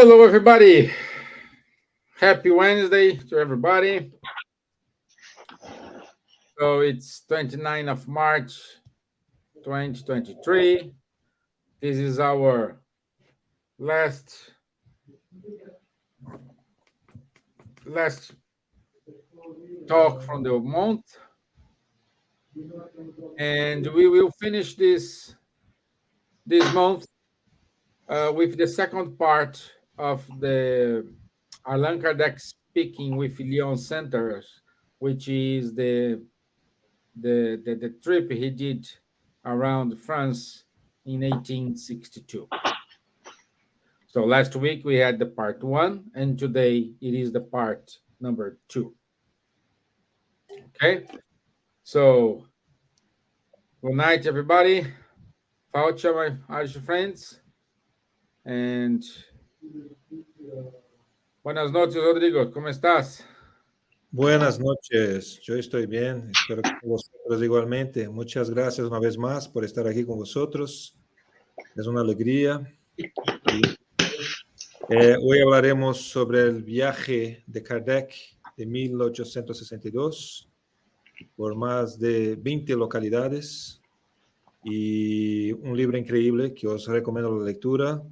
Hello, everybody. Happy Wednesday to everybody. So it's 29th of March, 2023. This is our last talk from the month, and we will finish this month with the second part of the Allan Kardec speaking with Lyon centers, which is the trip he did around France in 1862. So last week we had the part one, and today it is the part number two. Okay, so good night, everybody. Faucha, my Irish friends, and buenas noches, Rodrigo. ¿Cómo estás? Buenas noches, yo estoy bien, espero que vosotros igualmente. Muchas gracias una vez más por estar aquí con vosotros, es una alegría. Hoy hablaremos sobre el viaje de Kardec de 1862 por más de 20 localidades y un libro increíble que os recomiendo la lectura.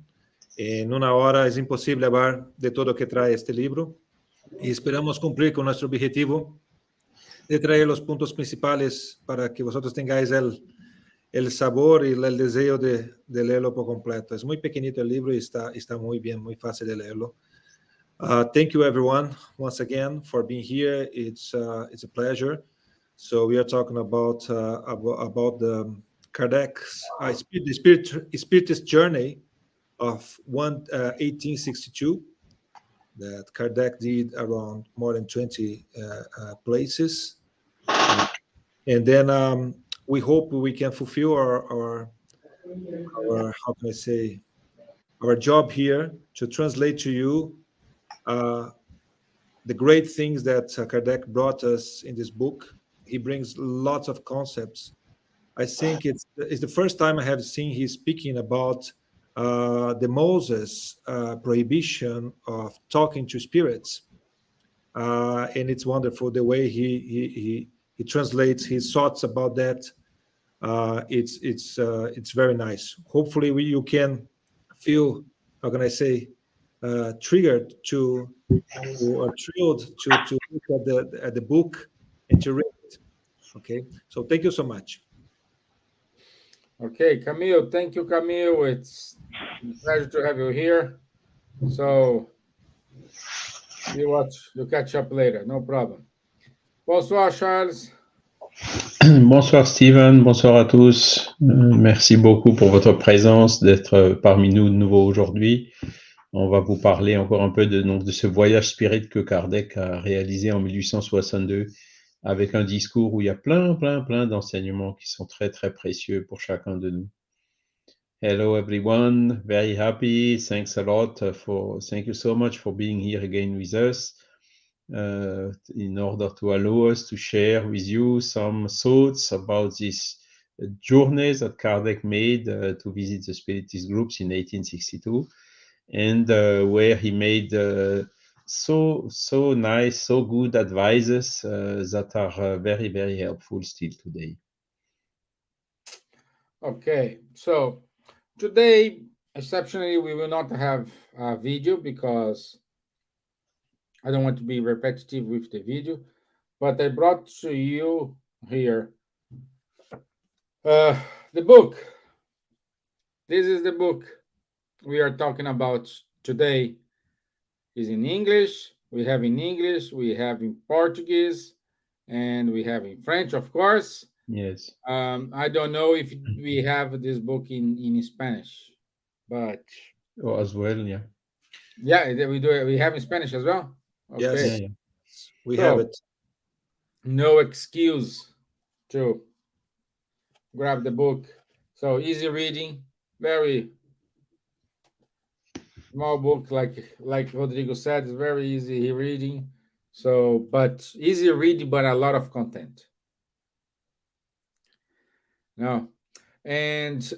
En una hora es imposible hablar de todo lo que trae este libro y esperamos cumplir con nuestro objetivo de traer los puntos principales para que vosotros tengáis el sabor y el deseo de leerlo por completo. Es muy pequeñito el libro y está muy bien, muy fácil de leerlo. Thank you, everyone, once again for being here. It's a pleasure. So we are talking about the Kardec's spiritist journey of 1862 that Kardec did around more than 20 places. And then we hope we can fulfill our how can I say, our job here to translate to you the great things that Kardec brought us in this book. He brings lots of concepts. I think it's the first time I have seen he speaking about the Moses prohibition of talking to spirits, and it's wonderful the way he translates his thoughts about that. It's very nice. Hopefully, you can feel, how can I say, triggered or thrilled to look at the book and to read it. Okay, so thank you so much. Okay, Camille. Thank you, Camille. It's a pleasure to have you here. So you catch up later. No problem. Bonsoir, Charles. Bonsoir Steven, bonsoir à tous. Merci beaucoup pour votre présence, d'être parmi nous de nouveau aujourd'hui. On va vous parler encore un peu de ce voyage spirit que Kardec a réalisé en 1862 avec un discours où il y a plein d'enseignements qui sont très précieux pour chacun de nous. Hello everyone, very happy. Thanks a lot thank you so much for being here again with us. In order to allow us to share with you some thoughts about this journey that Kardec made to visit the Spiritist groups in 1862, and where he made so nice, so good advices that are very helpful still today. Okay, so today, exceptionally, we will not have a video because I don't want to be repetitive with the video, but I brought to you here the book. This is the book we are talking about today. Is in English. We have in English, we have in Portuguese, and we have in French, of course. Yes. I don't know if we have this book in Spanish, but as well, yeah. Yeah, we do. We have in Spanish as well. Okay. Yes, we have it. No excuse to grab the book. So easy reading, very small book, like Rodrigo said, it's very easy reading. So, but easy reading, but a lot of content. No, and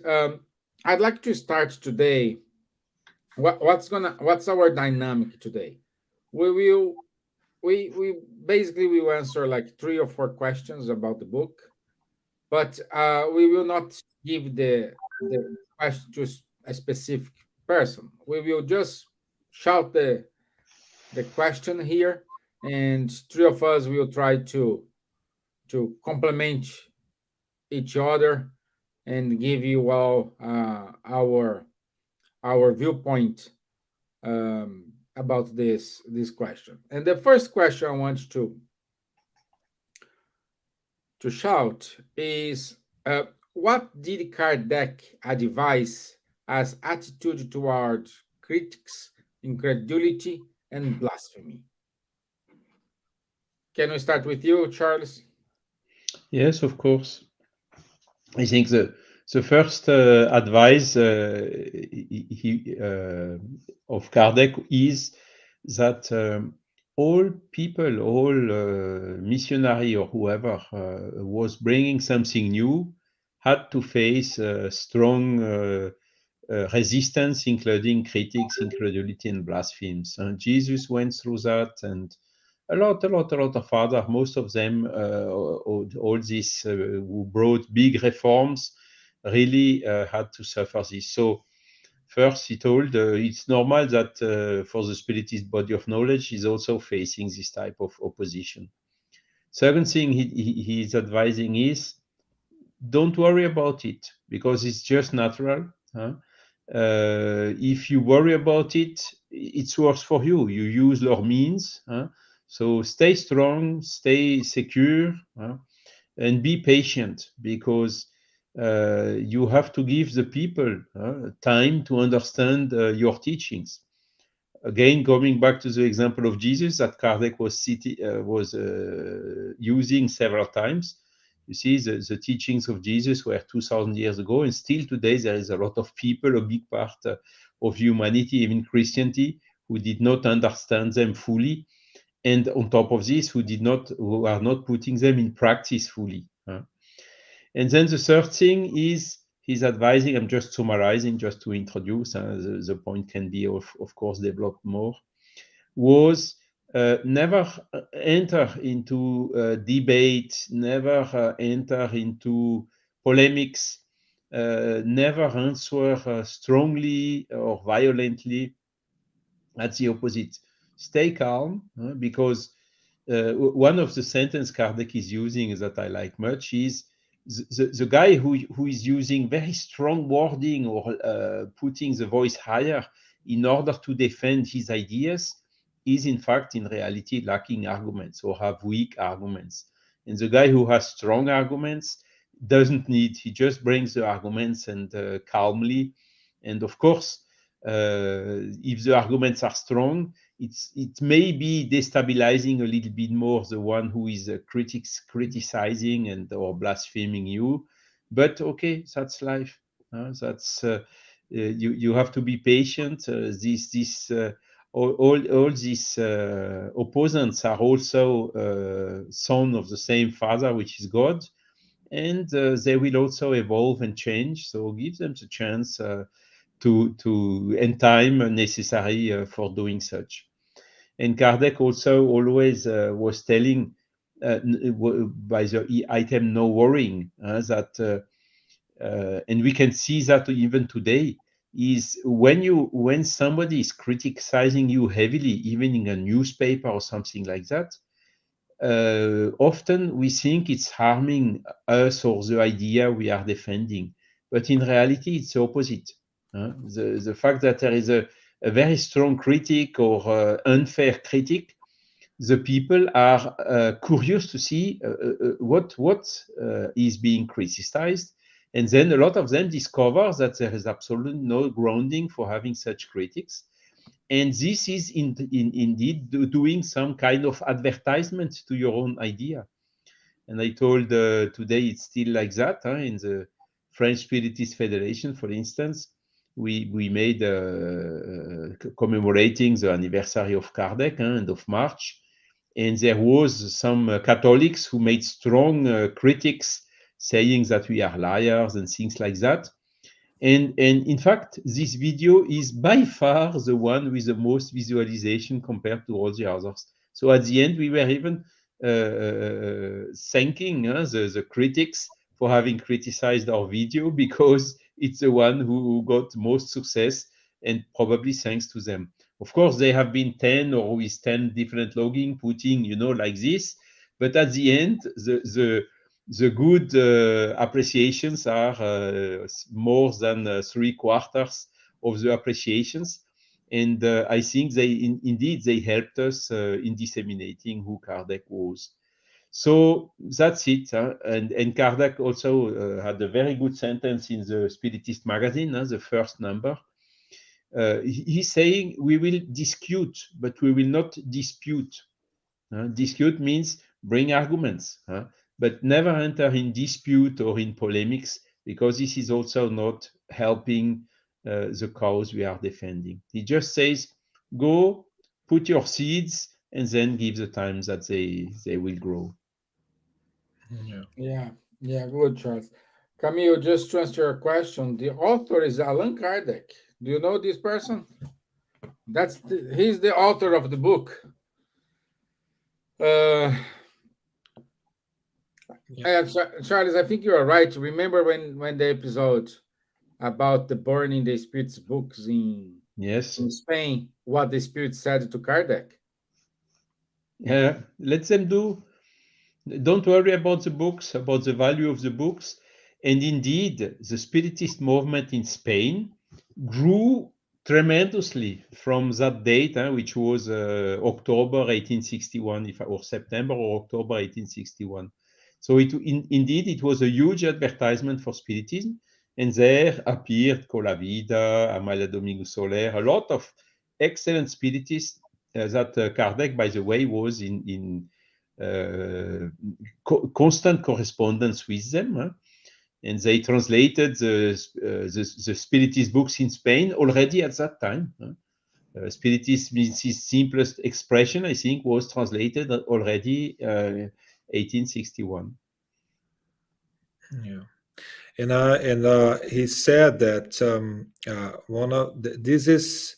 I'd like to start today what's our dynamic today? We will we basically will answer like 3 or 4 questions about the book, but we will not give the question to a specific person. We will just shout the question here, and 3 of us will try to complement each other and give you all our viewpoint about this question. And the first question I want to shout is, what did Kardec advise as attitude toward critics, incredulity, and blasphemy? Can we start with you, Charles? Yes, of course. I think the first advice of Kardec is that all people, all missionary or whoever was bringing something new had to face strong resistance, including critics, incredulity, and blasphemies. And Jesus went through that, and a lot of fathers, most of them, all these who brought big reforms, really had to suffer this. So first, he told it's normal that for the spiritist body of knowledge, he's also facing this type of opposition. Second thing he's advising is, don't worry about it, because it's just natural. If you worry about it, it's worse for you. You use your means. So stay strong, stay secure, and be patient, because you have to give the people time to understand your teachings. Again, going back to the example of Jesus that Kardec was using several times. You see, the teachings of Jesus were 2,000 years ago, and still today there is a lot of people, a big part of humanity, even Christianity, who did not understand them fully, and on top of this, who are not putting them in practice fully. And then the third thing is he's advising, I'm just summarizing just to introduce, the point can be, of course, developed more, was never enter into debate, never enter into polemics, never answer strongly or violently. That's the opposite. Stay calm, because one of the sentence Kardec is using that I like much is the guy who is using very strong wording or putting the voice higher in order to defend his ideas is in fact in reality lacking arguments or have weak arguments. And the guy who has strong arguments doesn't need, he just brings the arguments and calmly. And of course, if the arguments are strong, it may be destabilizing a little bit more the one who is criticizing and or blaspheming you, but okay, that's life. That's you have to be patient. All these opponents are also son of the same Father, which is God, and they will also evolve and change. So give them the chance and time necessary for doing such. And Kardec also always was telling by the item no worrying, that and we can see that even today, is when somebody is criticizing you heavily, even in a newspaper or something like that, often we think it's harming us or the idea we are defending, but in reality it's the opposite. The fact that there is a very strong critic or unfair critic, the people are curious to see what is being criticized, and then a lot of them discover that there is absolutely no grounding for having such critics. And this is indeed doing some kind of advertisement to your own idea. And I told today it's still like that. In the French Spiritist Federation, for instance, we made commemorating the anniversary of Kardec, end of March. And there was some Catholics who made strong critics saying that we are liars and things like that. And in fact, this video is by far the one with the most visualization compared to all the others. So at the end, we were even thanking the critics for having criticized our video because it's the one who got most success, and probably thanks to them. Of course, there have been 10 or with 10 different logging putting, like this. But at the end, the good appreciations are more than 3/4 of the appreciations. And I think indeed they helped us in disseminating who Kardec was. So that's it. And Kardec also had a very good sentence in the Spiritist magazine, the first number. He's saying, we will discute, but we will not dispute. Dispute means bring arguments, but never enter in dispute or in polemics, because this is also not helping the cause we are defending. He just says, go put your seeds and then give the time that they will grow. Yeah, good, Charles. Camille, just to answer your question, the author is Allan Kardec. Do you know this person? He's the author of the book. Charles, I think you are right. Remember when the episode about the burning the spirits books in Spain, what the spirit said to Kardec? Let them do. Don't worry about the books, about the value of the books. And indeed, the Spiritist movement in Spain grew tremendously from that date, which was October 1861, or September or October 1861. So indeed, it was a huge advertisement for Spiritism. And there appeared Cola Vida, Amalia Domingo Soler, a lot of excellent Spiritists that Kardec, by the way, was in constant correspondence with them. And they translated the Spiritist books in Spain already at that time. Spiritism, its simplest expression, I think, was translated already 1861. Yeah. And he said that this is,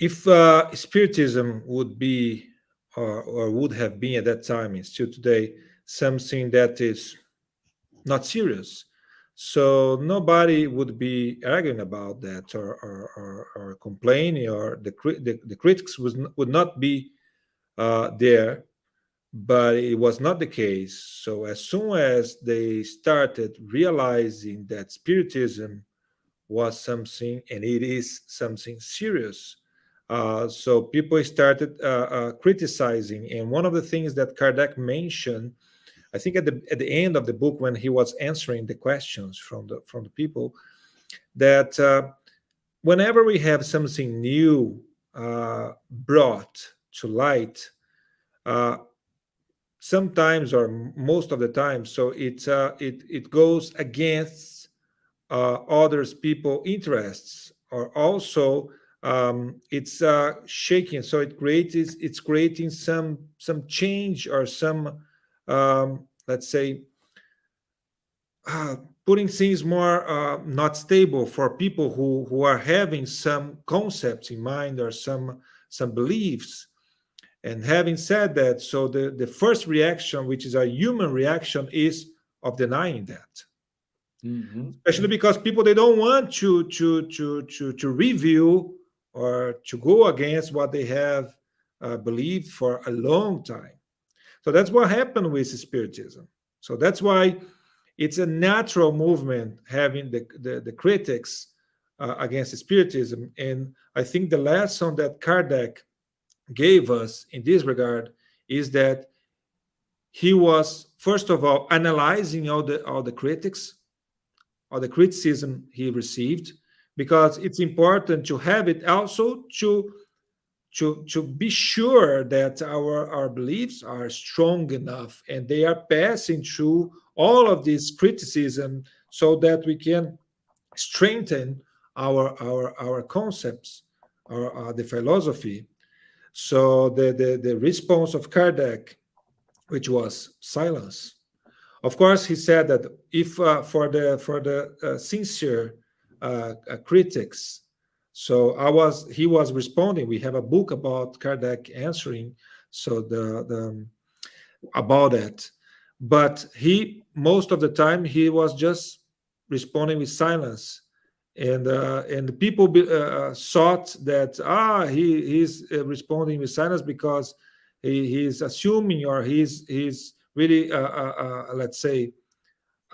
if Spiritism would be or would have been at that time and still today something that is not serious, so nobody would be arguing about that or complaining, or the critics would not be there. But it was not the case. So as soon as they started realizing that Spiritism was something, and it is something serious, so people started criticizing. And one of the things that Kardec mentioned, I think at the end of the book, when he was answering the questions from the people, that whenever we have something new brought to light, sometimes, or most of the time, so it goes against others people interests, or also it's shaking, so it's creating some change, or some let's say putting things more not stable for people who are having some concepts in mind, or some beliefs. And having said that, so the first reaction, which is a human reaction, is of denying that. Especially because people, they don't want to review or to go against what they have believed for a long time. So that's what happened with Spiritism. So that's why it's a natural movement, having the critics against Spiritism. And I think the lesson that Kardec gave us in this regard is that he was, first of all, analyzing all the critics, all the criticism he received, because it's important to have it also to be sure that our beliefs are strong enough and they are passing through all of this criticism, so that we can strengthen our concepts, or the philosophy. So the response of Kardec, which was silence, Of course, he said that if for the sincere critics, so he was responding. We have a book about Kardec answering, so the about that, but he most of the time he was just responding with silence, and the people thought that he's responding with silence because he's assuming, or he's really let's say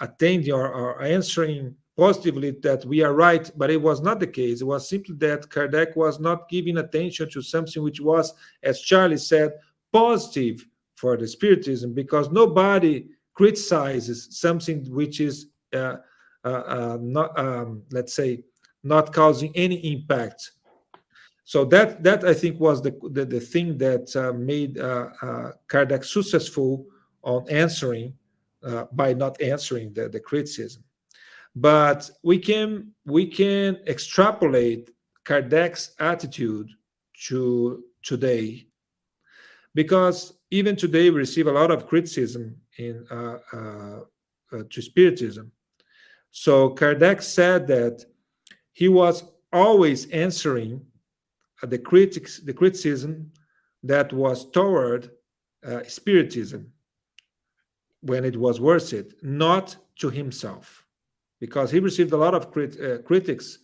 attending or answering positively that we are right, but it was not the case. It was simply that Kardec was not giving attention to something which was, as Charlie said, positive for the Spiritism, because nobody criticizes something which is not, let's say, not causing any impact. So that I think was the thing that made Kardec successful on answering by not answering the criticism. But we can extrapolate Kardec's attitude to today, because even today we receive a lot of criticism in to Spiritism. So Kardec said that he was always answering the criticism that was toward Spiritism when it was worth it, not to himself, because he received a lot of critics,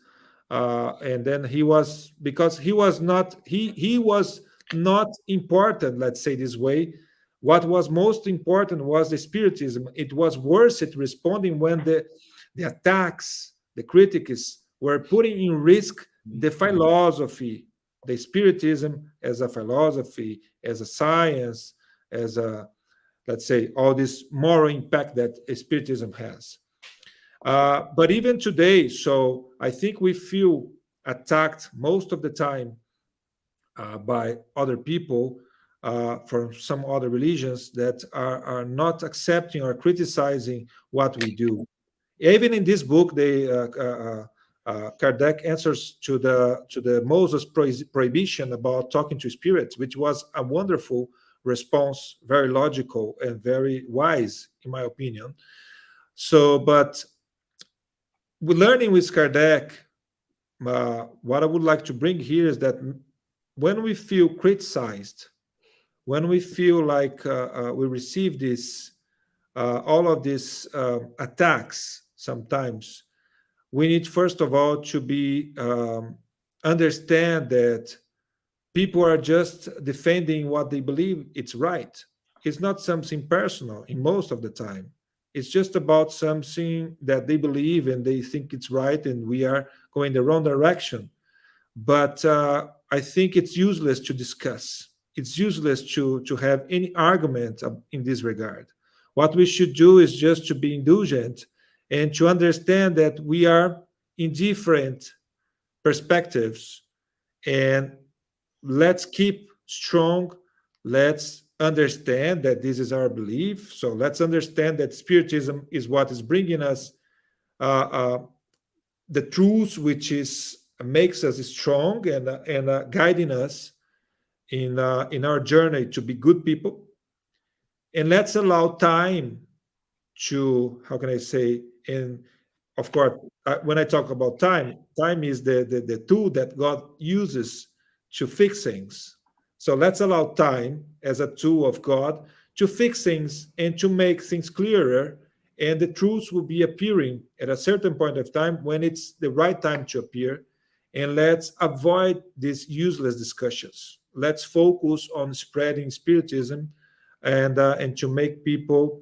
and then he was, because he was not important. Let's say this way. What was most important was the Spiritism. It was worth it responding when the attacks, the critics were putting in risk the philosophy, the Spiritism as a philosophy, as a science, as a, let's say, all this moral impact that Spiritism has. But even today, so I think we feel attacked most of the time by other people from some other religions that are not accepting or criticizing what we do. Even in this book, Kardec answers to the Moses prohibition about talking to spirits, which was a wonderful response, very logical and very wise, in my opinion. So, but learning with Kardec, what I would like to bring here is that when we feel criticized, when we feel like we receive this, all of these attacks, sometimes we need first of all to be understand that people are just defending what they believe it's right. It's not something personal in most of the time. It's just about something that they believe and they think it's right, and we are going the wrong direction. But I think it's useless to discuss. It's useless to have any argument in this regard. What we should do is just to be indulgent and to understand that we are in different perspectives, and let's keep strong. Let's understand that this is our belief. So let's understand that Spiritism is what is bringing us uh, uh, the truth, which is makes us strong and guiding us in our journey to be good people. And let's allow time to, how can I say, and of course, when I talk about time, time is the tool that God uses to fix things. So let's allow time as a tool of God to fix things and to make things clearer, and the truths will be appearing at a certain point of time when it's the right time to appear. And let's avoid these useless discussions. Let's focus on spreading Spiritism and to make people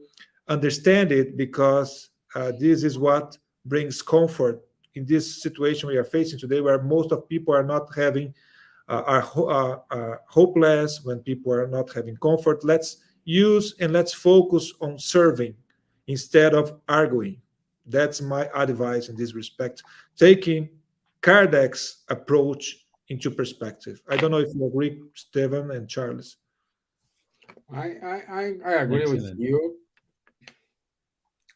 understand it, because this is what brings comfort in this situation we are facing today, where most of people are not having are hopeless, when people are not having comfort. Let's use and let's focus on serving instead of arguing. That's my advice in this respect, taking Kardec's approach into perspective. I don't know if you agree, Stevan and Charles. I agree with Excellent. you.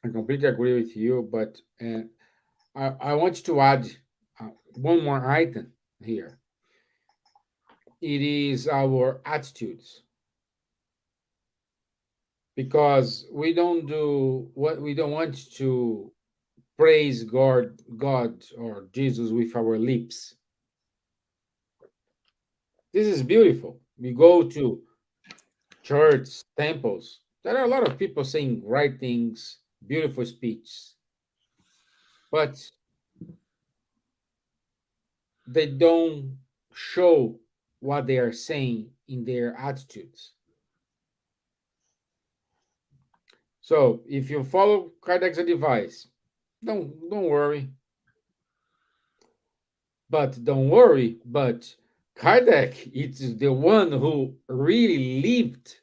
I completely agree with you, but I want to add one more item here. It is our attitudes. because we don't do what we don't want to praise God or Jesus with our lips. This is beautiful. We go to church, temples. There are a lot of people saying right things, beautiful speeches, but they don't show what they are saying in their attitudes. So if you follow Kardec's advice, don't worry. But don't worry, but Kardec is the one who really lived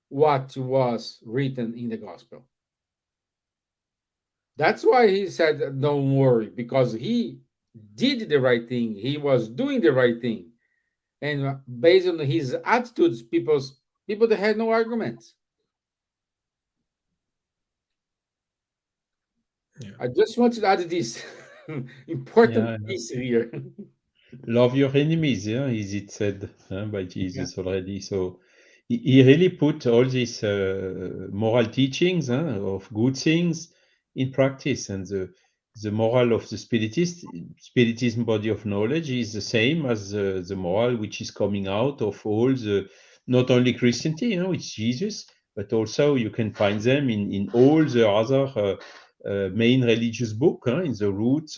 what was written in the gospel. That's why he said, don't worry, because he did the right thing. He was doing the right thing. And based on his attitudes, people that had no arguments. Yeah. I just wanted to add this important Yeah, piece here. love your enemies, yeah, is it said by Jesus already. So he really put all these moral teachings of good things in practice, and the moral of the spiritism body of knowledge is the same as the moral which is coming out of all the, not only Christianity, it's Jesus, but also you can find them in all the other main religious book. In the root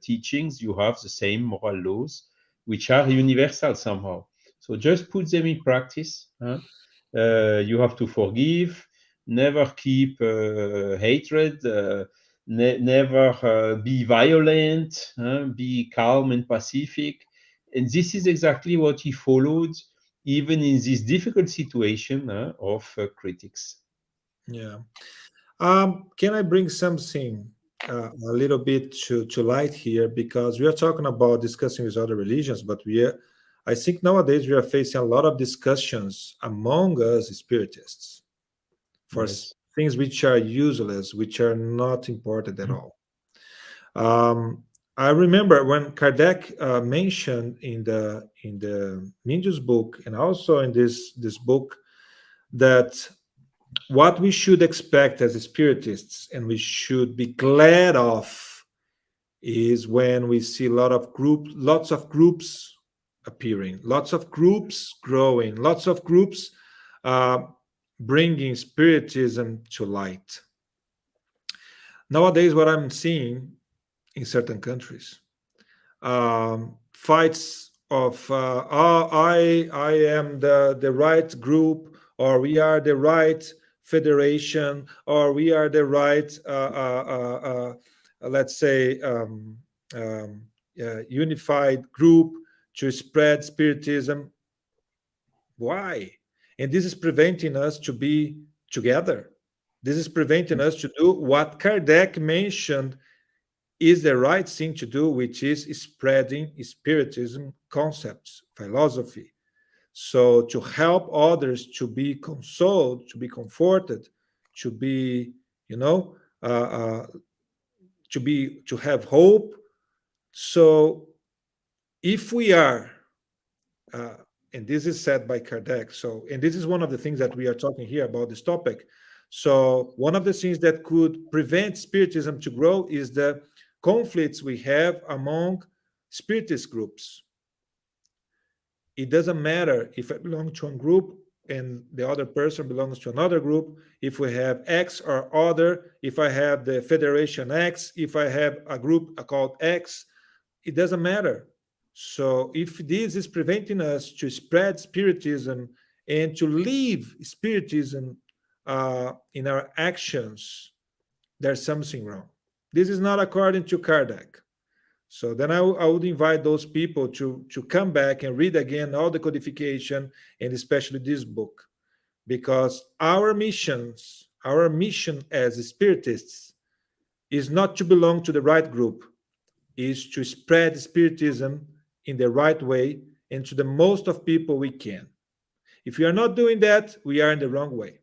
teachings, you have the same moral laws, which are universal somehow. So just put them in practice. You have to forgive, never keep hatred, never be violent, be calm and pacific. And this is exactly what he followed, even in this difficult situation of critics. Yeah. Can I bring something a little bit to light here? Because we are talking about discussing with other religions, but I think nowadays we are facing a lot of discussions among us spiritists for Yes. things which are useless, which are not important at all. I remember when Kardec mentioned in the Mindu's book and also in this book that what we should expect as spiritists and we should be glad of is when we see lots of groups appearing, lots of groups growing, lots of groups bringing spiritism to light. Nowadays, what I'm seeing in certain countries, fights of I am the right group, or we are the right federation, or we are the right let's say unified group to spread spiritism. Why? And this is preventing us to be together. This is preventing us to do what Kardec mentioned is the right thing to do, which is spreading spiritism concepts, philosophy. So to help others to be consoled, to be comforted, to be, to have hope. So if we are, and this is said by Kardec, and this is one of the things that we are talking here about this topic. So one of the things that could prevent spiritism to grow is the conflicts we have among spiritist groups. It doesn't matter if I belong to a group and the other person belongs to another group, if we have X or other, if I have the Federation X, if I have a group called X, it doesn't matter. So if this is preventing us to spread spiritism and to live spiritism in our actions, there's something wrong. This is not according to Kardec. So then I would invite those people to come back and read again all the codification and especially this book, because our mission as spiritists is not to belong to the right group, is to spread spiritism in the right way and to the most of people we can. If we are not doing that, we are in the wrong way.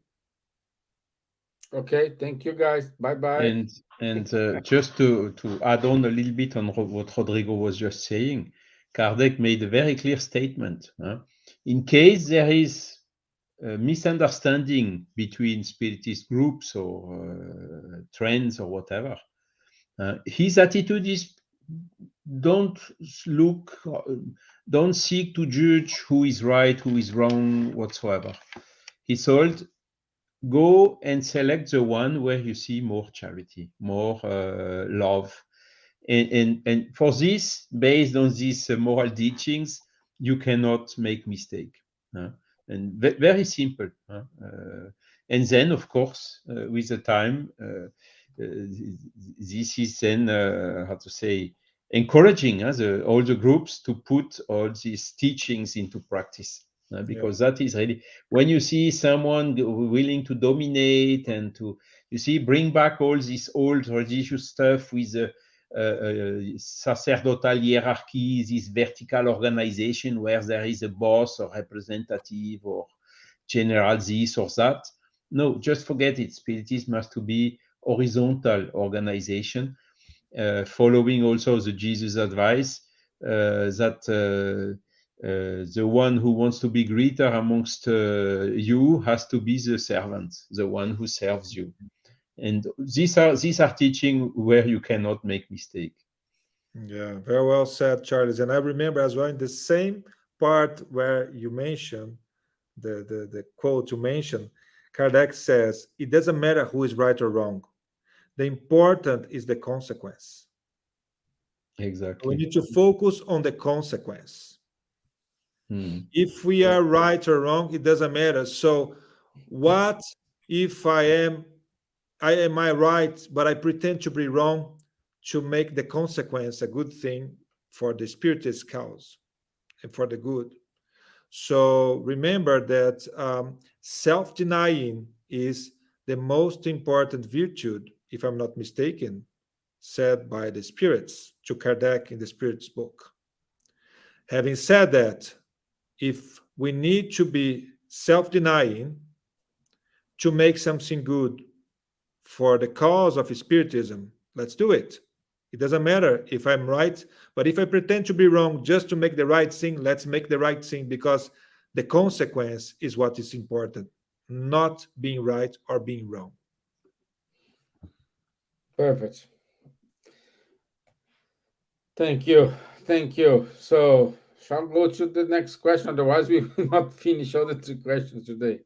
Okay, thank you guys. Bye bye. And just to add on a little bit on what Rodrigo was just saying, Kardec made a very clear statement. In case there is misunderstanding between spiritist groups or trends or whatever. His attitude is don't seek to judge who is right, who is wrong, whatsoever. He told, go and select the one where you see more charity, more love. And for this, based on these moral teachings, you cannot make mistake. And very simple. And then, of course, with the time, this is then, how to say, encouraging all the groups to put all these teachings into practice. Because that is really, when you see someone willing to dominate and to, you see, bring back all this old religious stuff with sacerdotal hierarchy, this vertical organization where there is a boss or representative or general this or that. No, just forget it. Spiritism has to be horizontal organization, following also the Jesus advice that the one who wants to be greater amongst you has to be the servant, the one who serves you. And these are teaching where you cannot make mistake. Yeah, very well said, Charles. And I remember as well in the same part where you mentioned the quote you mentioned, Kardec says, it doesn't matter who is right or wrong. The important is the consequence. Exactly. We need to focus on the consequence. If we are right or wrong, it doesn't matter. So what if I am right, but I pretend to be wrong to make the consequence a good thing for the spiritist cause and for the good? So remember that self-denying is the most important virtue, if I'm not mistaken, said by the spirits to Kardec in the Spirits book. Having said that, if we need to be self-denying to make something good for the cause of spiritism, let's do it. It doesn't matter if I'm right, but if I pretend to be wrong just to make the right thing, let's make the right thing, because the consequence is what is important, not being right or being wrong. Perfect. Thank you. Thank you. So, shall we go to the next question? Otherwise, we will not finish all the 3 questions today.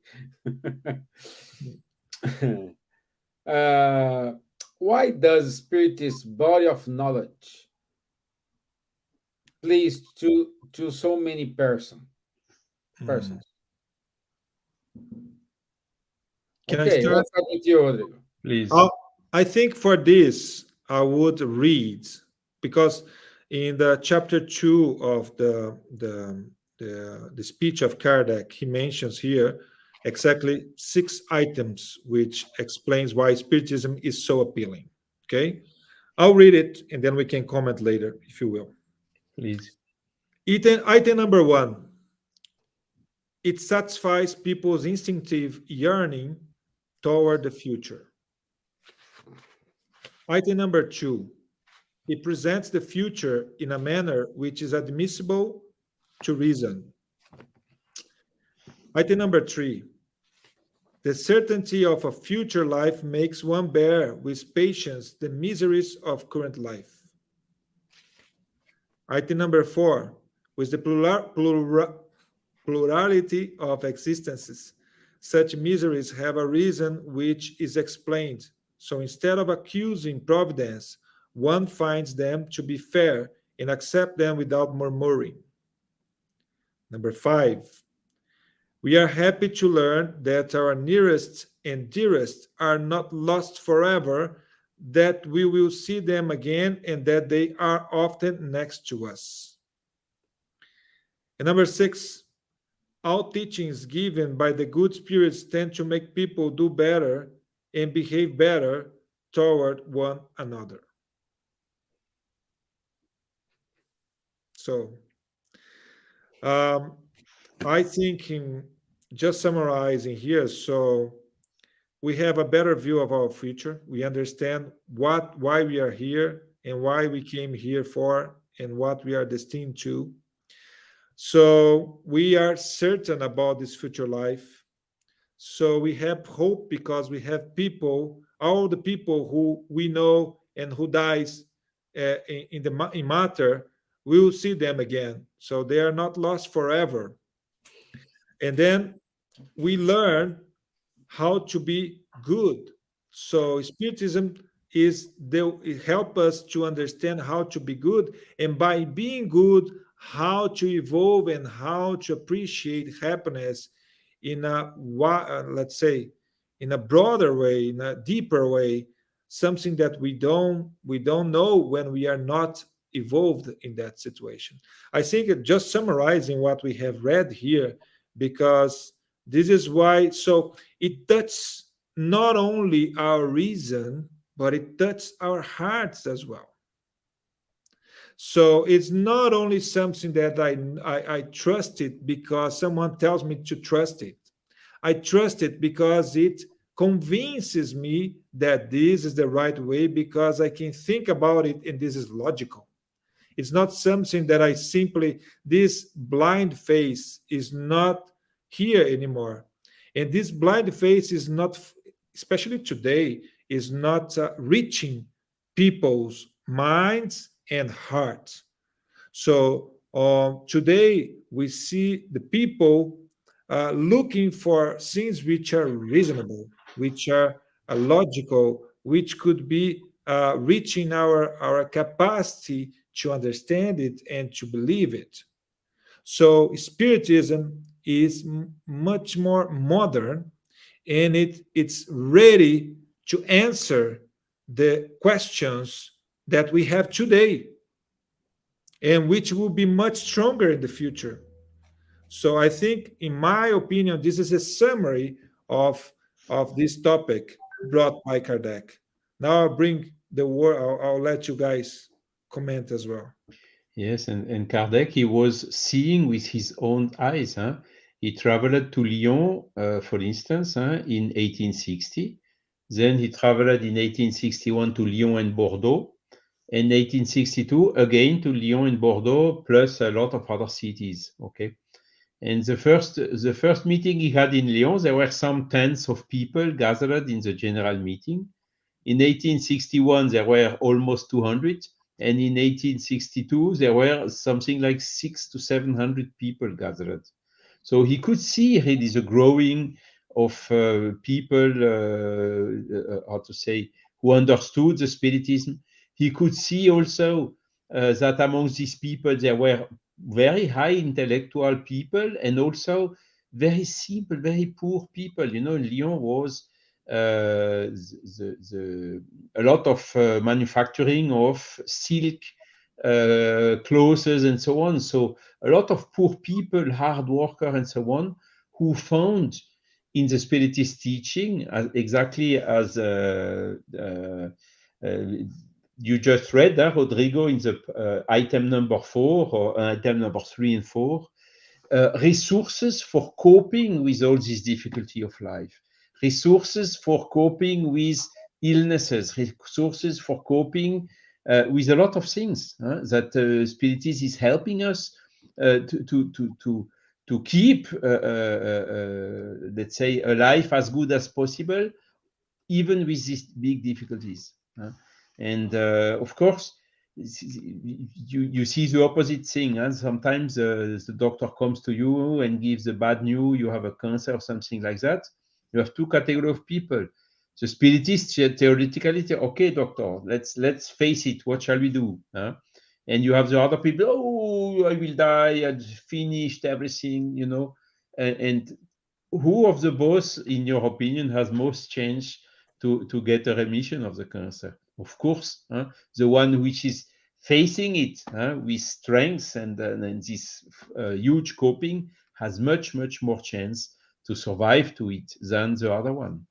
Why does Spiritist body of knowledge please to so many persons? Can Okay, I start? let's start with you, Rodrigo. Please. I think for this, I would read, because in the chapter 2 of the speech of Kardec, he mentions here exactly 6 items which explains why Spiritism is so appealing. Okay, I'll read it and then we can comment later, if you will. Please. Item number 1. It satisfies people's instinctive yearning toward the future. Item number 2. It presents the future in a manner which is admissible to reason. Item number 3. The certainty of a future life makes one bear with patience the miseries of current life. Item number 4. With the plurality of existences, such miseries have a reason which is explained. So instead of accusing Providence, one finds them to be fair and accept them without murmuring. Number 5. We are happy to learn that our nearest and dearest are not lost forever, that we will see them again, and that they are often next to us. And number 6. All teachings given by the good spirits tend to make people do better and behave better toward one another. So, I think just summarizing here, so we have a better view of our future. We understand why we are here and why we came here for and what we are destined to. So we are certain about this future life. So we have hope because we have people, all the people who we know and who dies in matter, we will see them again. So they are not lost forever. And then we learn how to be good. So Spiritism it help us to understand how to be good, and by being good, how to evolve and how to appreciate happiness in let's say, in a broader way, in a deeper way, something that we don't know when we are not evolved in that situation. I think just summarizing what we have read here, because this is why. So it touches not only our reason, but it touches our hearts as well. So it's not only something that I trust it because someone tells me to trust it. I trust it because it convinces me that this is the right way, because I can think about it and this is logical. It's not something that I simply, this blind faith is not here anymore. And this blind faith is not, especially today, is not reaching people's minds and hearts. So today we see the people looking for things which are reasonable, which are logical, which could be reaching our capacity to understand it and to believe it. So Spiritism is much more modern, and it's ready to answer the questions that we have today, and which will be much stronger in the future. So I think, in my opinion, this is a summary of this topic brought by Kardec. Now I'll bring the word. I'll let you guys comment as well. Yes, and Kardec, he was seeing with his own eyes. Huh? He traveled to Lyon, for instance, huh, in 1860. Then he traveled in 1861 to Lyon and Bordeaux. In 1862, again to Lyon and Bordeaux, plus a lot of other cities. Okay. And the first meeting he had in Lyon, there were some tens of people gathered in the general meeting. In 1861, there were almost 200, and in 1862, there were something like 600 to 700 people gathered. So he could see really the growing of people, how to say, who understood the Spiritism. He could see also that among these people, there were very high intellectual people and also very simple, very poor people. You know, Lyon was a lot of manufacturing of silk, clothes, and so on. So a lot of poor people, hard worker, and so on, who found in the Spiritist teaching, exactly as you just read, Rodrigo, in the item number 4 or item number 3 and 4, resources for coping with all this difficulty of life, resources for coping with illnesses, resources for coping with a lot of things that Spiritism is helping us to keep, let's say, a life as good as possible, even with these big difficulties. And of course, you see the opposite thing. Sometimes the doctor comes to you and gives the bad news, you have a cancer or something like that. You have two categories of people. The spiritist theoretically say, okay, doctor, let's face it, what shall we do? And you have the other people, oh, I will die, I finished everything, and who of the both, in your opinion, has most chance to get a remission of the cancer? Of course, the one which is facing it with strength and this huge coping has much, much more chance to survive to it than the other one.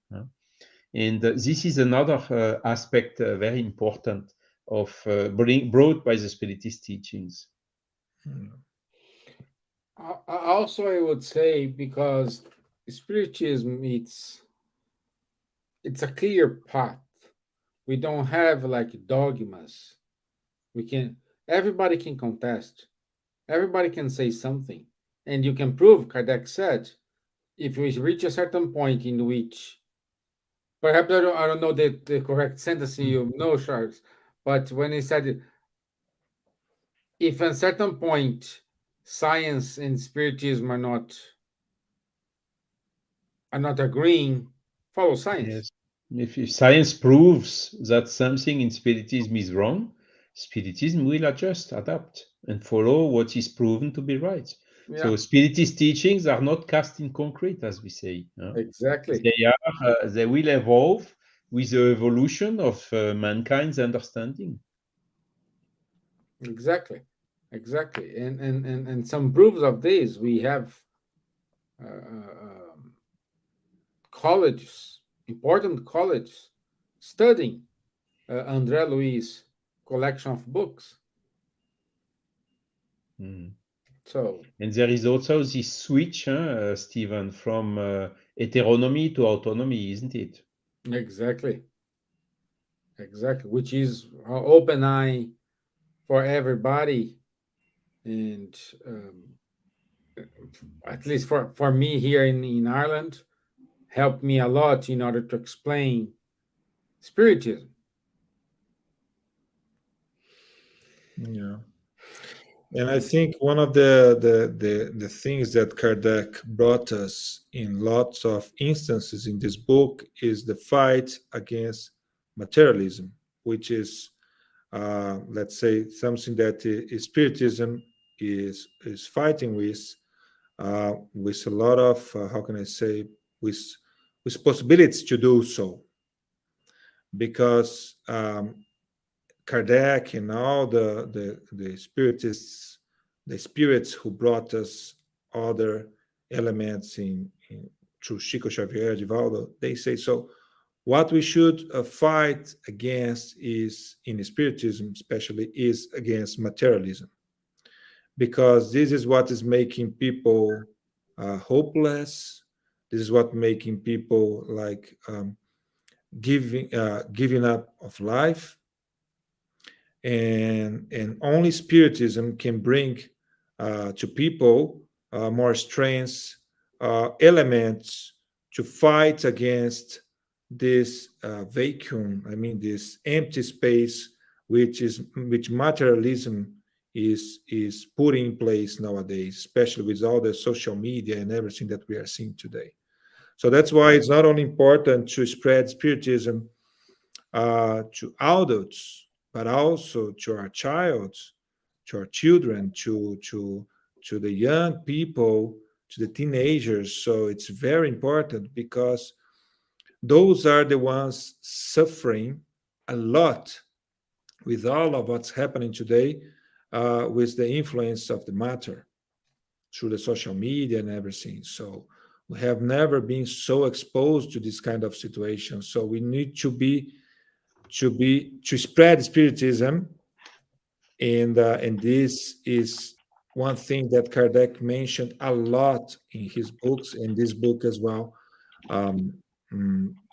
And this is another aspect very important of brought by the Spiritist teachings. Also, I would say, because Spiritism, it's a clear path. We don't have like dogmas. Everybody can contest, everybody can say something, and you can prove, Kardec said, if we reach a certain point in which, perhaps I don't know the correct sentence you know, Charles, but when he said, if at a certain point science and spiritism are not agreeing, follow science. Yes. If science proves that something in Spiritism is wrong, Spiritism will adjust, adapt, and follow what is proven to be right. Yeah, So Spiritist teachings are not cast in concrete, as we say. exactly, They will evolve with the evolution of mankind's understanding. exactly, exactly. And some proofs of this we have, colleges, important colleges, studying André Louis' collection of books. Mm. So And there is also this switch, Stevan, from heteronomy to autonomy, isn't it? exactly, exactly, which is an open eye for everybody, and at least for me here in Ireland, helped me a lot in order to explain spiritism. Yeah. And I think one of the things that Kardec brought us in lots of instances in this book is the fight against materialism, which is, let's say, something that Spiritism is fighting with a lot of, how can I say, with possibilities to do so, because Kardec and all the spiritists, the spirits who brought us other elements through Chico Xavier, Divaldo, they say so. What we should fight against is, in Spiritism especially, is against materialism, because this is what is making people hopeless. This is what making people like giving up of life, and only Spiritism can bring to people more strengths, elements to fight against this vacuum. I mean, this empty space, which materialism is putting in place nowadays, especially with all the social media and everything that we are seeing today. So that's why it's not only important to spread Spiritism to adults, but also to our childs, to our children, to the young people, to the teenagers. So it's very important, because those are the ones suffering a lot with all of what's happening today, with the influence of the matter through the social media and everything. So we have never been so exposed to this kind of situation. So we need to spread spiritism, and this is one thing that Kardec mentioned a lot in his books, in this book as well, um,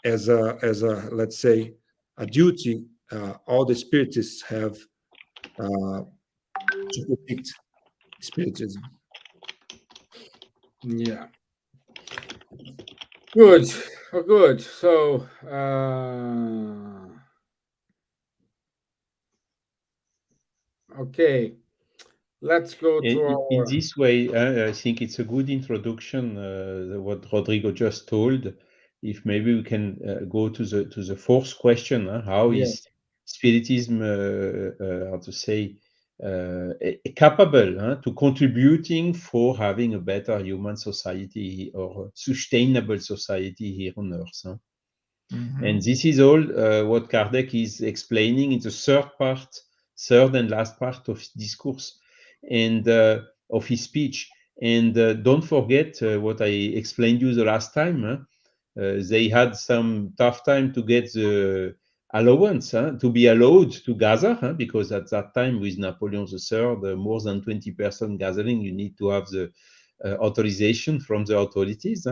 as a let's say a duty all the spiritists have to protect spiritism. Yeah, good, oh, good. So okay, let's go to In our, this way, I think it's a good introduction, what Rodrigo just told. If maybe we can go to the fourth question, how is yes, Spiritism, how to say, capable to contributing for having a better human society or sustainable society here on Earth? And Mhm. this is all what Kardec is explaining in the third and last part of his discourse and of his speech. And don't forget what I explained you the last time. They had some tough time to get the allowance, to be allowed to gather, because at that time with Napoleon III, more than 20% gathering, you need to have the authorization from the authorities.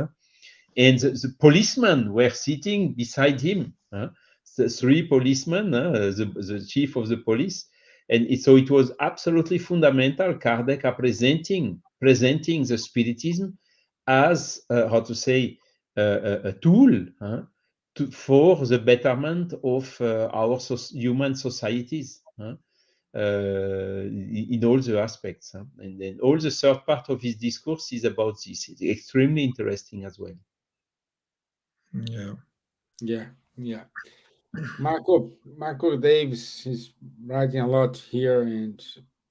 And the policemen were sitting beside him, the three policemen, the chief of the police. And so it was absolutely fundamental, Kardec presenting the Spiritism as how to say a tool for the betterment of our human societies. In all the aspects. And then all the third part of his discourse is about this. It's extremely interesting as well. Yeah. Yeah. Marco Davis is writing a lot here, and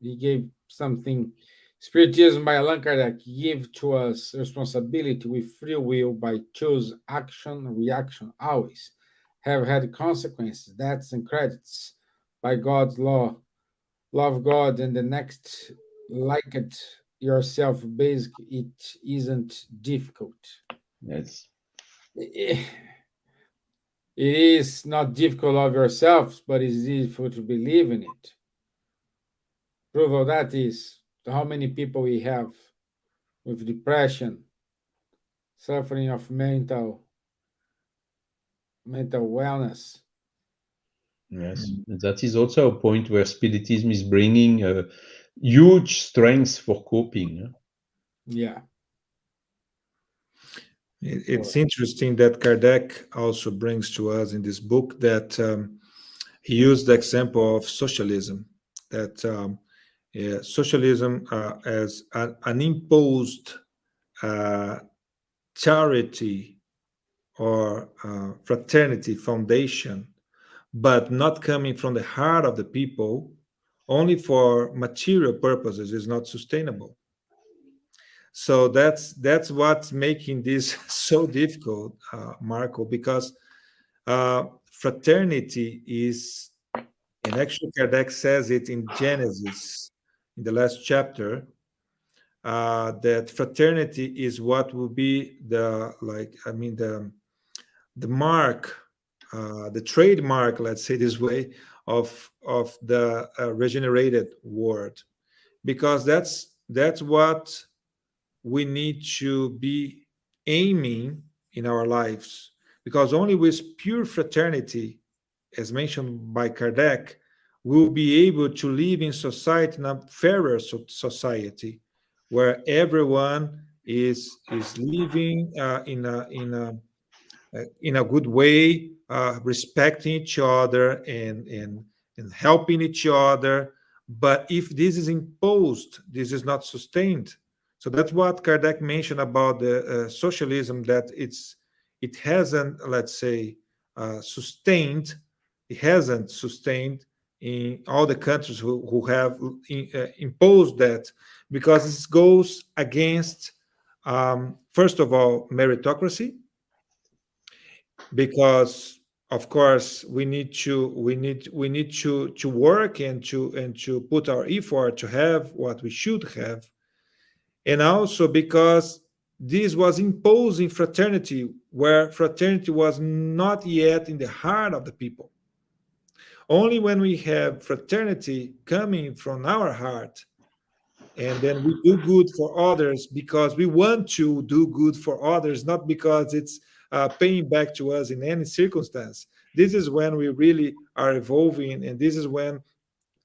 he gave something. Spiritism by Allan Kardec give to us responsibility with free will by choose action, reaction, always have had consequences, debts and credits by God's law. Love God and the next like it yourself. Basic, it isn't difficult. Yes. It is not difficult of yourselves, but it's difficult to believe in it. Proof of that is how many people we have with depression, suffering of mental wellness. Yes, that is also a point where Spiritism is bringing a huge strength for coping. Yeah. It's interesting that Kardec also brings to us in this book that he used the example of socialism, that socialism as an imposed charity or fraternity foundation, but not coming from the heart of the people, only for material purposes, is not sustainable. So that's what's making this so difficult, Marco, because fraternity is, and actually Kardec says it in Genesis, in the last chapter, that fraternity is what will be the mark, the trademark, let's say this way, of the regenerated world, because that's what we need to be aiming in our lives, because only with pure fraternity, as mentioned by Kardec, we'll be able to live in society, in a fairer society, where everyone is living in a good way, respecting each other and helping each other. But if this is imposed, this is not sustained. So that's what Kardec mentioned about the socialism, that it hasn't, let's say, sustained. It hasn't sustained in all the countries who have imposed that, because it goes against, first of all, meritocracy, because of course we need to work and to put our effort to have what we should have, and also because this was imposing fraternity where fraternity was not yet in the heart of the people. Only when we have fraternity coming from our heart, and then we do good for others because we want to do good for others, not because it's paying back to us in any circumstance. This is when we really are evolving, and this is when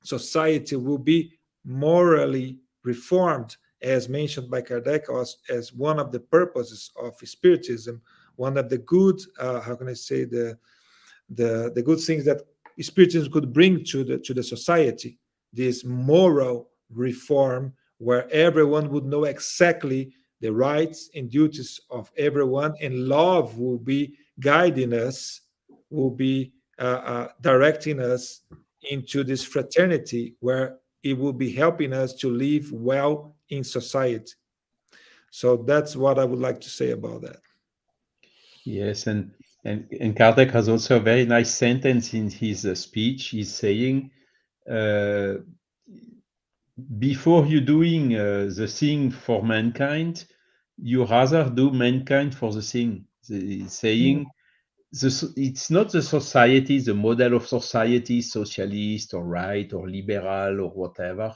society will be morally reformed, as mentioned by Kardec as one of the purposes of Spiritism, one of the good, how can I say, the good things that Spiritism could bring to the society, this moral reform, where everyone would know exactly the rights and duties of everyone, and love will be guiding us, will be directing us into this fraternity, where it will be helping us to live well in society. So that's what I would like to say about that. Yes, and Kardec has also a very nice sentence in his speech. He's saying, before you doing the thing for mankind, you rather do mankind for the thing. He's saying, it's not the society, the model of society, socialist or right or liberal or whatever,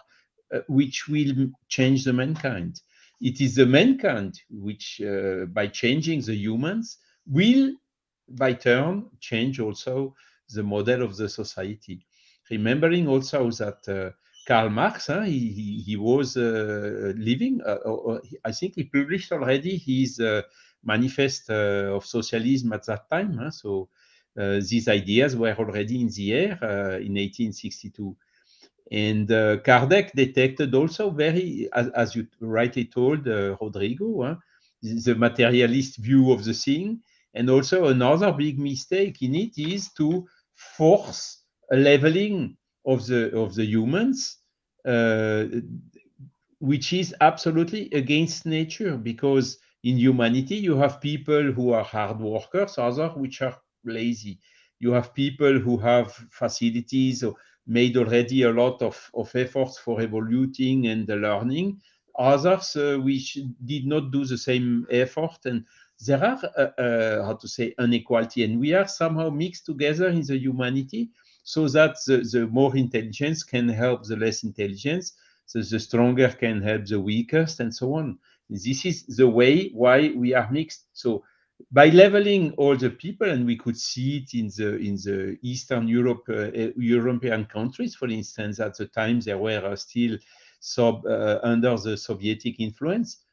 which will change the mankind. It is the mankind which, by changing the humans, will, by turn, change also the model of the society. Remembering also that Karl Marx. He was living. I think he published already his manifest of socialism at that time. So these ideas were already in the air in 1862. And Kardec detected also very, as you rightly told, Rodrigo, the materialist view of the thing. And also another big mistake in it is to force a leveling of the humans, which is absolutely against nature, because in humanity you have people who are hard workers, others which are lazy. You have people who have facilities or made already a lot of efforts for evoluting and learning, others which did not do the same effort. And there are, how to say, inequality, and we are somehow mixed together in the humanity, so that the more intelligence can help the less intelligence, so the stronger can help the weakest, and so on. This is the way why we are mixed. So by leveling all the people, and we could see it in the Eastern European countries, for instance, at the time they were still under the Soviet influence.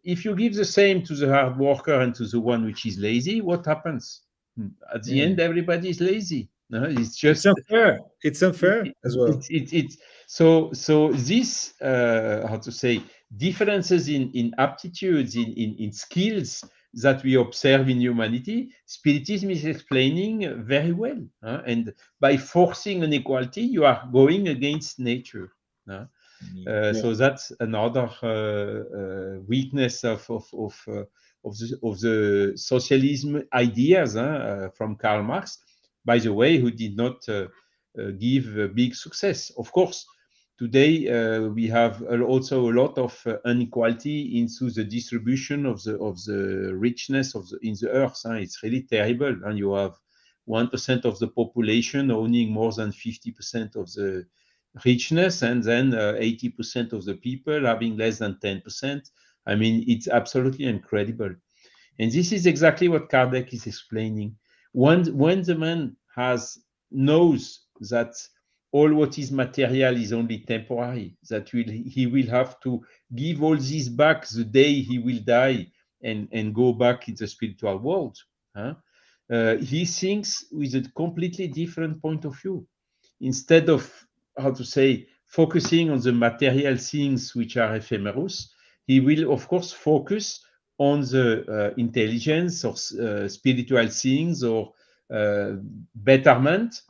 If you give the same to the hard worker and to the one which is lazy, what happens? At the end, everybody is lazy. No, it's just unfair. It's unfair as well. So this how to say, differences in aptitudes, in skills that we observe in humanity, Spiritism is explaining very well. And by forcing an equality, you are going against nature. So that's another weakness of the socialism ideas from Karl Marx, by the way, who did not give a big success. Of course, today we have also a lot of inequality into the distribution of the richness in the earth. It's really terrible, and you have 1% of the population owning more than 50% of the richness, and then 80% of the people having less than 10%. I mean, it's absolutely incredible. And this is exactly what Kardec is explaining. When the man knows that all what is material is only temporary, that he will have to give all this back the day he will die and go back in the spiritual world, he thinks with a completely different point of view. Instead of, how to say, focusing on the material things which are ephemerous, he will, of course, focus on the intelligence or spiritual things or betterment,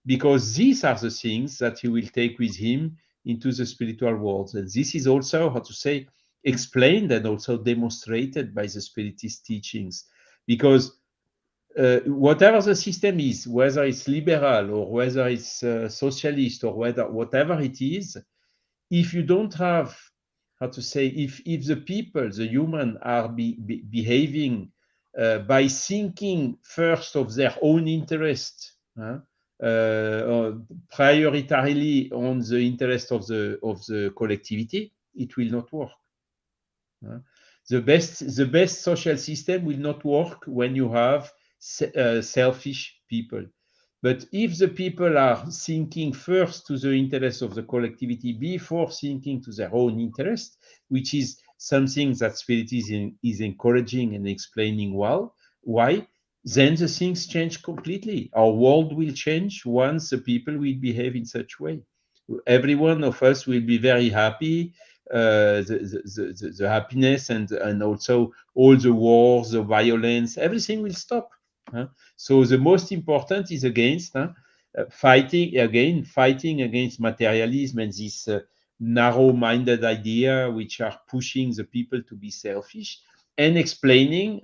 because these are the things that he will take with him into the spiritual world. And this is also, how to say, explained and also demonstrated by the Spiritist teachings, because whatever the system is, whether it's liberal or whether it's socialist or whatever it is, if you don't have, how to say, if the people, the human, are behaving by thinking first of their own interest, prioritarily on the interest of the collectivity, it will not work. The best social system will not work when you have selfish people. But if the people are thinking first to the interest of the collectivity before thinking to their own interest, which is something that Spiritism is encouraging and explaining well, why, then the things change completely. Our world will change once the people will behave in such a way. Every one of us will be very happy. The happiness and also all the wars, the violence, everything will stop. So the most important is against fighting against materialism and this narrow-minded idea which are pushing the people to be selfish, and explaining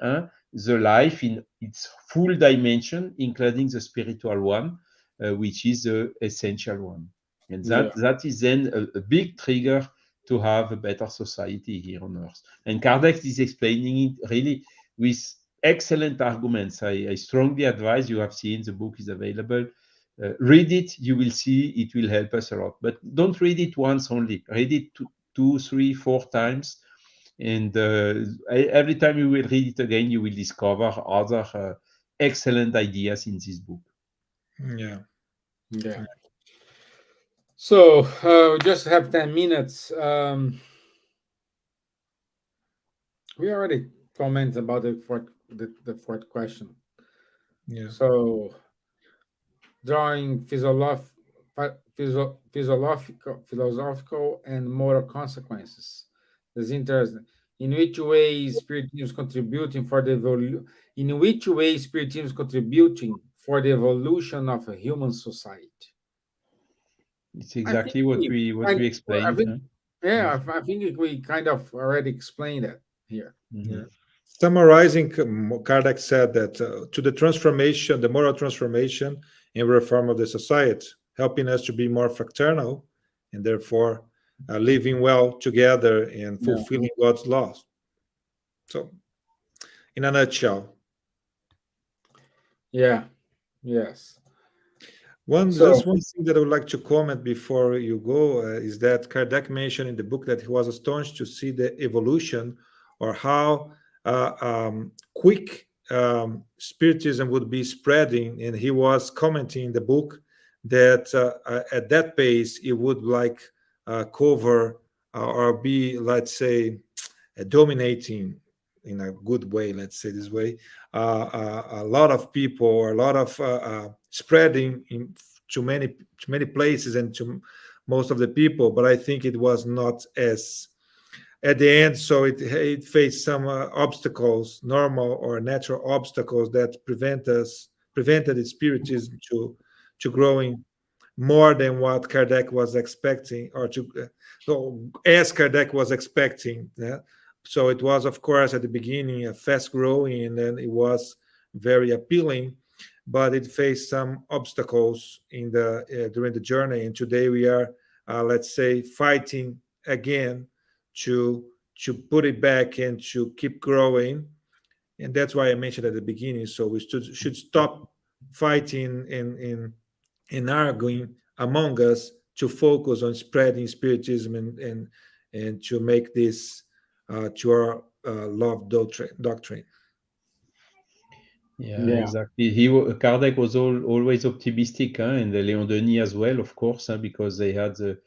the life in its full dimension, including the spiritual one, which is the essential one. And that is then a big trigger to have a better society here on earth. And Kardec is explaining it really with excellent arguments. I strongly advise, you have seen, the book is available. Read it, you will see it will help us a lot. But don't read it once only. Read it 2, 3, 4 times. And every time you will read it again, you will discover other excellent ideas in this book. Yeah. So we just have 10 minutes. We already commented about the fourth question. Yeah. So drawing philosophical and moral consequences. That's interesting. In which way spiritism is contributing for the in which way spiritism is contributing for the evolution of a human society? It's I think exactly what we we I explained. think Huh? yeah, Yes. I think we kind of already explained that here. Yeah. Mhm. Summarizing, Kardec said that to the transformation, the moral transformation and reform of the society, helping us to be more fraternal and therefore living well together and Yeah. fulfilling God's laws. So, in a nutshell, Yeah. Yes. just So one thing that I would like to comment before you go is that Kardec mentioned in the book that he was astonished to see the evolution or how quick Spiritism would be spreading, and he was commenting in the book that at that pace it would like cover or be, let's say, dominating in a good way, let's say this way, a lot of people or a lot of spreading in to many places and to most of the people. But I think it was not as at the end, so it faced some obstacles, normal or natural obstacles that prevented its spiritism to growing more than what Kardec was expecting, or to so as Kardec was expecting. Yeah? So it was, of course, at the beginning a fast growing, and then it was very appealing, but it faced some obstacles in the during the journey. And today we are, let's say, fighting again to put it back and to keep growing. And that's why I mentioned at the beginning. So we should stop fighting and arguing among us to focus on spreading spiritism and to make this to our love doctrine. Yeah, yeah. exactly. Kardec was always optimistic, huh? And Léon Denis as well, of course, huh? Because they had the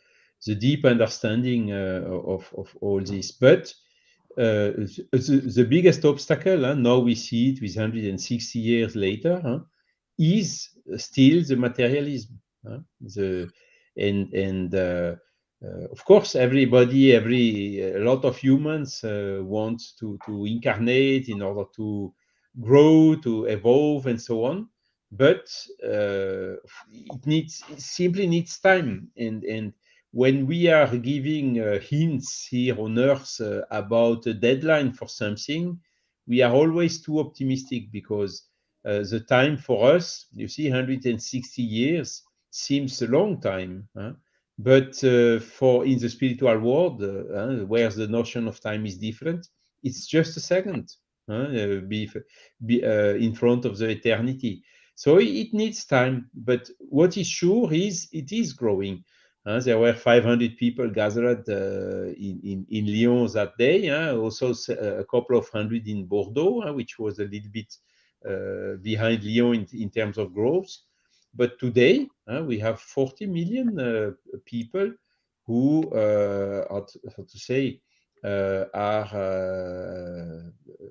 deep understanding of all this. But the biggest obstacle, huh, now we see it with 160 years later, huh, is still the materialism. Huh? And of course, a lot of humans want to incarnate in order to grow, to evolve, and so on. But it simply needs time. And when we are giving hints here on Earth about a deadline for something, we are always too optimistic because the time for us, you see, 160 years seems a long time. Huh? But for in the spiritual world, where the notion of time is different, it's just a second. In front of the eternity. So it needs time, but what is sure is it is growing. There were 500 people gathered in Lyon that day, also a couple of hundred in Bordeaux, which was a little bit behind Lyon in terms of growth. But today, we have 40 million people who how to say, are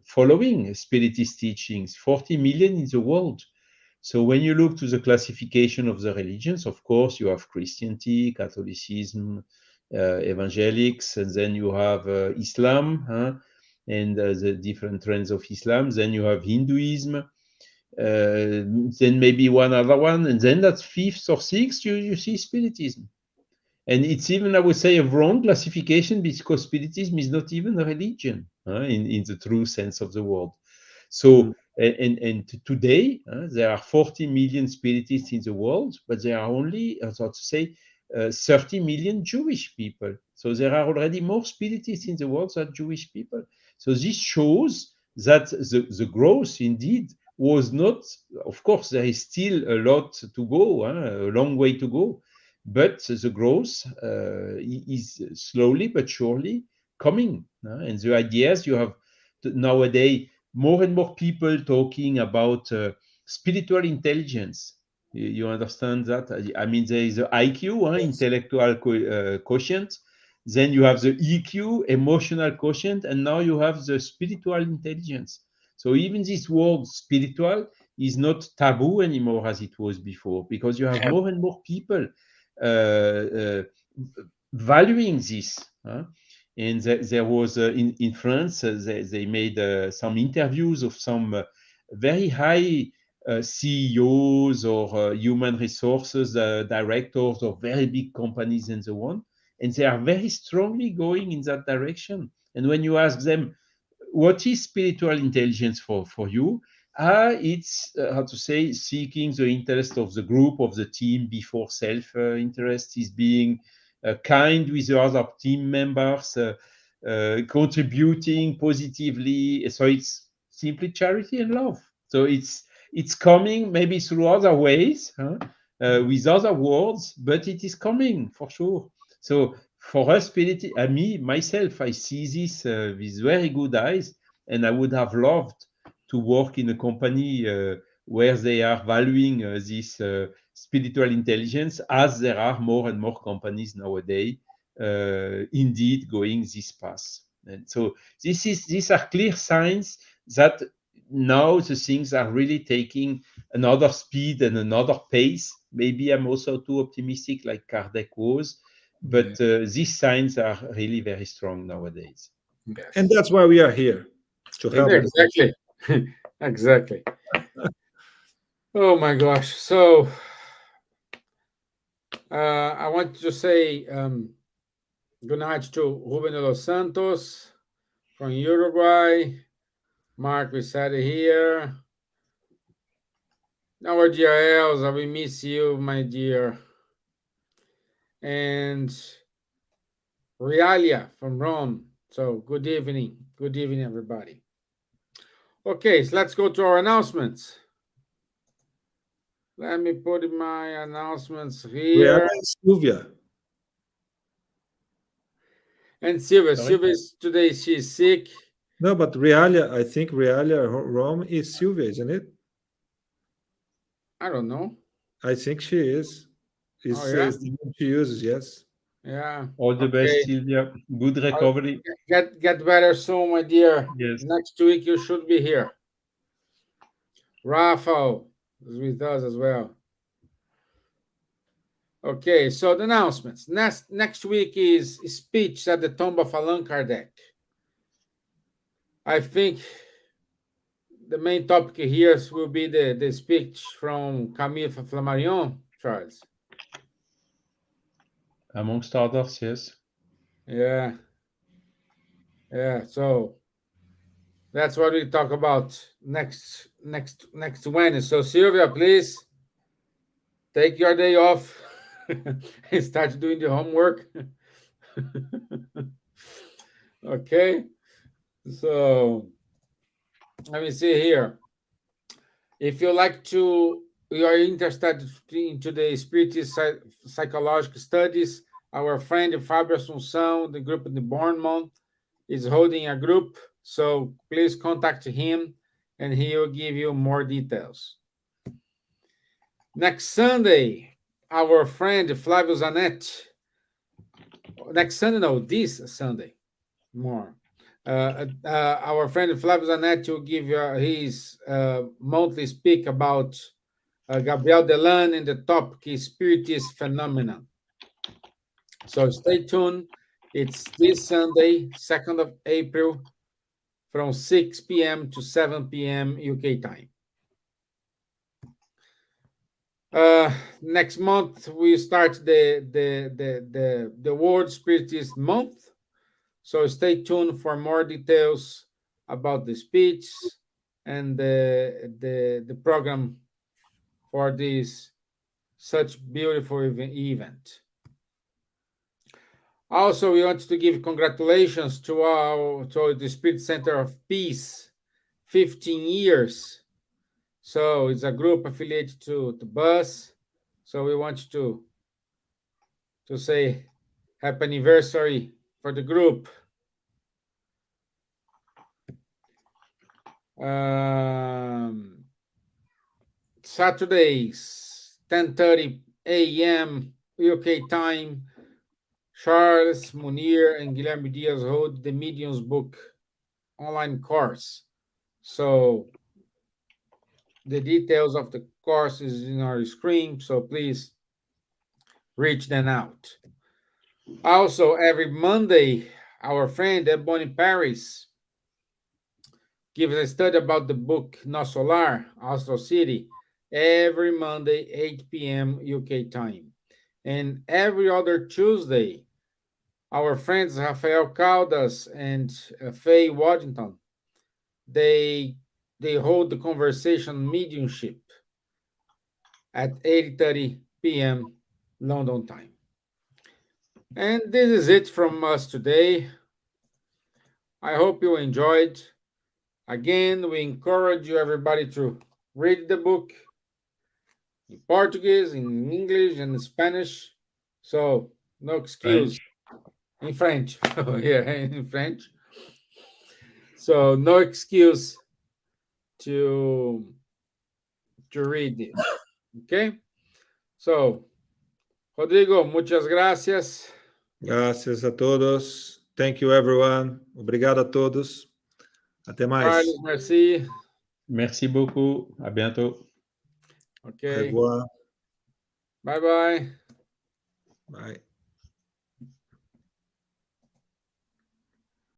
following Spiritist teachings, 40 million in the world. So when you look to the classification of the religions, of course, you have Christianity, Catholicism, evangelics, and then you have Islam, and the different trends of Islam. Then you have Hinduism, then maybe one other one, and then that's fifth or sixth, you see Spiritism. And it's even, I would say, a wrong classification because Spiritism is not even a religion in the true sense of the word. Mm. So, and today, there are 40 million Spiritists in the world, but there are only, so to say, 30 million Jewish people. So there are already more Spiritists in the world than Jewish people. So this shows that the growth indeed was not, of course, there is still a lot to go, a long way to go, but the growth is slowly but surely coming. And the ideas you have nowadays, more and more people talking about spiritual intelligence. You understand that? I mean, there is the IQ, intellectual quotient. Then you have the EQ, emotional quotient, and now you have the spiritual intelligence. So even this word spiritual is not taboo anymore as it was before, because you have more and more people valuing this. And there was in France, they made some interviews of some very high CEOs or human resources directors of very big companies and so on. And they are very strongly going in that direction. And when you ask them, what is spiritual intelligence for you? It's how to say, seeking the interest of the group, of the team before self interest, is being kind with the other team members, contributing positively. So it's simply charity and love. So it's coming maybe through other ways, with other words, but it is coming for sure. So for us, spirit, me myself, I see this with very good eyes, and I would have loved to work in a company where they are valuing this spiritual intelligence, as there are more and more companies nowadays indeed going this path. And so these are clear signs that now the things are really taking another speed and another pace. Maybe I'm also too optimistic, like Kardec was, but these signs are really very strong nowadays. Yes. And that's why we are here, to help. Exactly. Exactly. Oh my gosh. So I want to say good night to Ruben de los Santos from Uruguay. Mark, we said it here. Our dear Elsa, we miss you, my dear. And Realia from Rome. So good evening. Good evening, everybody. Okay, so let's go to our announcements. Let me put my announcements here. Silvia. And Silvia. Sorry? Silvia is today, she's sick. No, but Realia, I think Realia Rome is Silvia, isn't it? I don't know. I think she is. Oh, yeah? Is the name she uses, yes. Yeah. All the Okay. best, Silvia. Good recovery. Get better soon, my dear. Yes. Next week you should be here. Rafael is with us as well. Okay, so the announcements. Next week is speech at the tomb of Allan Kardec. I think the main topic here will be the speech from Camille Flammarion, Charles. Amongst others, yes. Yeah. Yeah, so that's what we talk about next Wednesday. So Silvia, please take your day off and start doing the homework. Okay. So let me see here. If you are interested into the spiritist psychological studies, our friend Fabio Assunção, the group in the Bournemouth, is holding a group. So please contact him and he will give you more details. Next Sunday, our friend Flavio Zanetti. Next Sunday, no, this Sunday, more. Our friend Flavio Zanetti will give his monthly speak about Gabriel Delan and the topic is Spiritist Phenomenon. So stay tuned. It's this Sunday, 2nd of April, from 6 p.m. to 7 p.m. UK time. Next month we start the World Spiritist Month. So stay tuned for more details about the speech and the program for this such beautiful event. Also, we want to give congratulations to the Spirit Center of Peace, 15 years. So it's a group affiliated to BUS. So we want to say happy anniversary for the group. Saturdays, 10:30 a.m. UK time, Charles Munir and Guilherme Diaz hold the Medium's Book online course. So the details of the course is in our screen, so please reach them out. Also, every Monday, our friend Ebony Paris gives a study about the book Nosso Lar, Astro City, every Monday, 8 p.m. UK time. And every other Tuesday, our friends Rafael Caldas and Faye Waddington, they hold the conversation mediumship at 8:30 p.m. London time. And this is it from us today. I hope you enjoyed. Again, we encourage you everybody to read the book in Portuguese, in English, and in Spanish. So no excuse. In French. Yeah, in French. So no excuse to read this. Okay? So, Rodrigo, muchas gracias. Gracias a todos. Thank you, everyone. Obrigado a todos. Até mais. Carlos, merci. Merci beaucoup. À bientôt. Okay. Au revoir. Bye-bye. Bye.